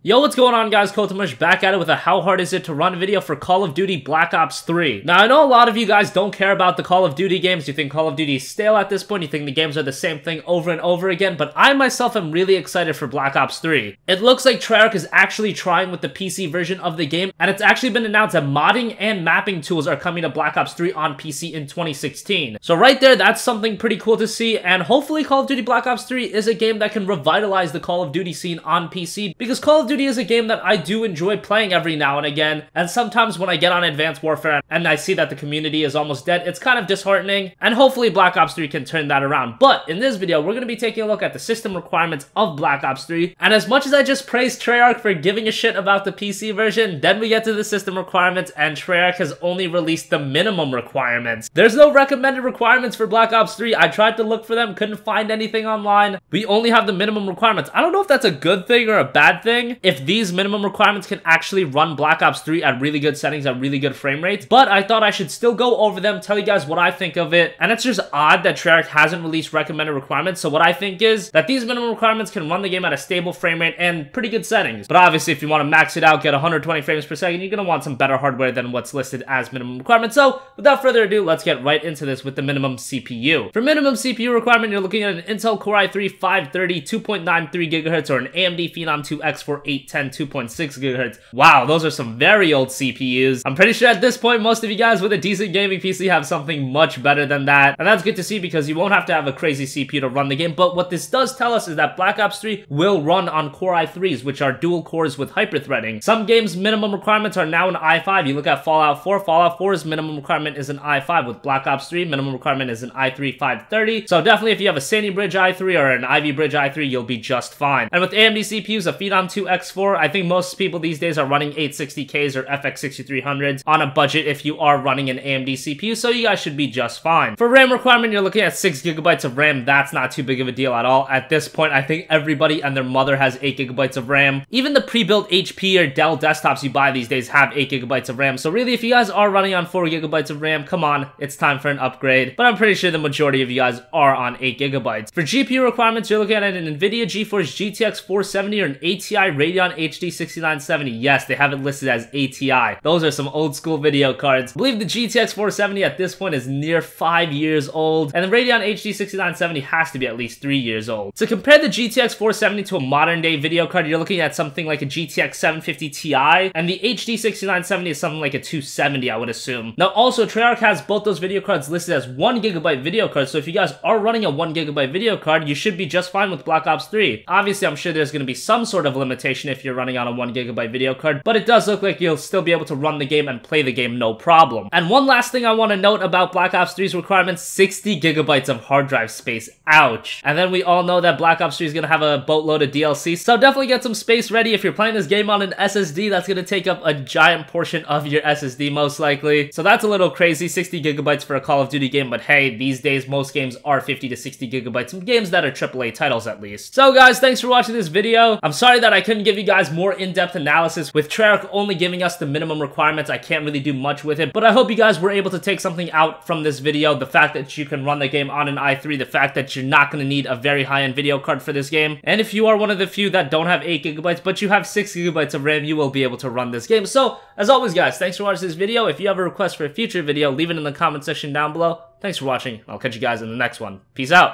Yo, what's going on guys, Kotamush back at it with a how hard is it to run video for Call of Duty Black Ops 3. Now I know a lot of you guys don't care about the Call of Duty games, you think Call of Duty is stale at this point, you think the games are the same thing over and over again, but I myself am really excited for Black Ops 3. It looks like Treyarch is actually trying with the PC version of the game, and it's actually been announced that modding and mapping tools are coming to Black Ops 3 on PC in 2016. So right there, that's something pretty cool to see, and hopefully Call of Duty Black Ops 3 is a game that can revitalize the Call of Duty scene on PC, because Call of Duty is a game that I do enjoy playing every now and again, and sometimes when I get on Advanced Warfare and I see that the community is almost dead, it's kind of disheartening, and hopefully Black Ops 3 can turn that around. But in this video, we're going to be taking a look at the system requirements of Black Ops 3, and as much as I just praised Treyarch for giving a shit about the PC version, then we get to the system requirements, and Treyarch has only released the minimum requirements. There's no recommended requirements for Black Ops 3. I tried to look for them, couldn't find anything online. We only have the minimum requirements. I don't know if that's a good thing or a bad thing, if these minimum requirements can actually run Black Ops 3 at really good settings, at really good frame rates, but I thought I should still go over them, tell you guys what I think of it, and it's just odd that Treyarch hasn't released recommended requirements. So what I think is that these minimum requirements can run the game at a stable frame rate and pretty good settings, but obviously if you want to max it out, get 120 frames per second, you're going to want some better hardware than what's listed as minimum requirements. So without further ado, let's get right into this with the minimum CPU. For minimum CPU requirement, you're looking at an Intel Core i3 530 2.93 GHz or an AMD Phenom 2 X4 810 2.6 GHz. Wow, those are some very old CPUs. I'm pretty sure at this point, most of you guys with a decent gaming PC have something much better than that, and that's good to see because you won't have to have a crazy CPU to run the game. But what this does tell us is that Black Ops 3 will run on Core i3s, which are dual cores with hyper-threading. Some games' minimum requirements are now an i5. You look at Fallout 4, Fallout 4's minimum requirement is an i5. With Black Ops 3, minimum requirement is an i3 530. So definitely if you have a Sandy Bridge i3 or an Ivy Bridge i3, you'll be just fine. And with AMD CPUs, a Phenom 2 X4, I think most people these days are running 860Ks or FX 6300s on a budget if you are running an AMD CPU, so you guys should be just fine. For RAM requirement, you're looking at 6GB of RAM. That's not too big of a deal at all. At this point, I think everybody and their mother has 8GB of RAM. Even the pre-built HP or Dell desktops you buy these days have 8GB of RAM, so really if you guys are running on 4GB of RAM, come on, it's time for an upgrade. But I'm pretty sure the majority of you guys are on 8GB. For GPU requirements, you're looking at an NVIDIA GeForce GTX 470 or an ATI Radeon HD 6970. Yes, they have it listed as ATI. Those are some old school video cards. I believe the GTX 470 at this point is near 5 years old, and the Radeon HD 6970 has to be at least 3 years old. To compare the GTX 470 to a modern day video card, you're looking at something like a GTX 750 Ti, and the HD 6970 is something like a 270, I would assume. Now also, Treyarch has both those video cards listed as 1GB video cards, so if you guys are running a 1GB video card, you should be just fine with Black Ops 3. Obviously, I'm sure there's going to be some sort of limitation if you're running on a 1GB video card, but it does look like you'll still be able to run the game and play the game no problem. And one last thing I want to note about Black Ops 3's requirements, 60GB of hard drive space. Ouch. And then we all know that Black Ops 3 is going to have a boatload of DLC, so definitely get some space ready. If you're playing this game on an SSD, that's going to take up a giant portion of your SSD most likely. So that's a little crazy, 60GB for a Call of Duty game, but hey, these days most games are 50 to 60GB, some games that are AAA titles at least. So guys, thanks for watching this video. I'm sorry that I couldn't give you guys more in-depth analysis. With Treyarch only giving us the minimum requirements, I can't really do much with it, but I hope you guys were able to take something out from this video. The fact that you can run the game on an i3, the fact that you're not going to need a very high-end video card for this game, and if you are one of the few that don't have 8GB but you have 6GB of RAM, you will be able to run this game. So as always guys, thanks for watching this video. If you have a request for a future video, leave it in the comment section down below. Thanks for watching. I'll catch you guys in the next one. Peace out.